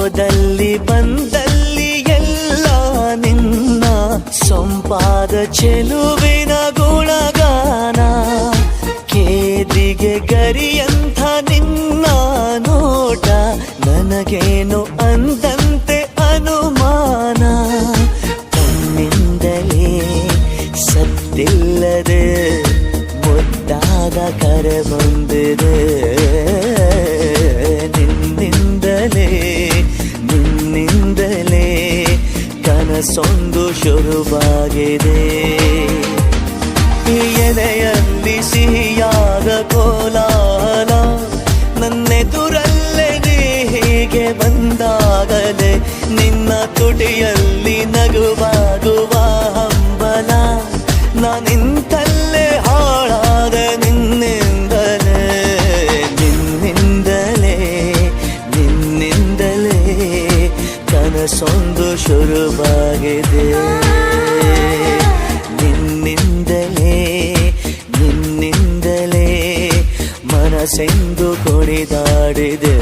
ಹೋದಲ್ಲಿ ಬಂದಲ್ಲಿ ಎಲ್ಲ ನಿನ್ನ ಸೊಂಪಾದ ಚೆಲುವಿನ ಗುಣಗಾನ. ಕೇದಿಗೆ ಗರಿಯಂಥ ನಿನ್ನ ನೋಟ ನನಗೇನು ಅಂದಂತೆ ಅನುಮಾನ. ಕಣ್ಣಿಂದಲೇ ಸತ್ತಿಲ್ಲದೆ ಮುದ್ದಾದ ಕರೆ ಬಂದಿದೆ. ನಿನ್ನಿಂದಲೇ ಕನಸೊಂದು ಶುರುವಾಗಿದೆ. ಎದೆಯಲ್ಲಿ ಸಿಹಿಯಾದ ಕೋಲಾಹಲ ನನ್ನೆದುರಲ್ಲೇ ನೀ ಹೀಗೆ ಬಂದಾಗಲೇ ನಿನ್ನ ತುಟಿಯಲ್ಲಿ ನಗುವಾಗುವ ಹಂಬಲ. ನಾನಿಂತಲ್ಲೇ ಹಾಳಾದ ನಿನ್ನಿಂದಲೇ ಕನಸೊಂದು ಶುರುವಾಗಿದೆ. ನಿನ್ನಿಂದಲೇ ಮನಸ್ಸೆಂದು ಕುಣಿದಾಡಿದೆ.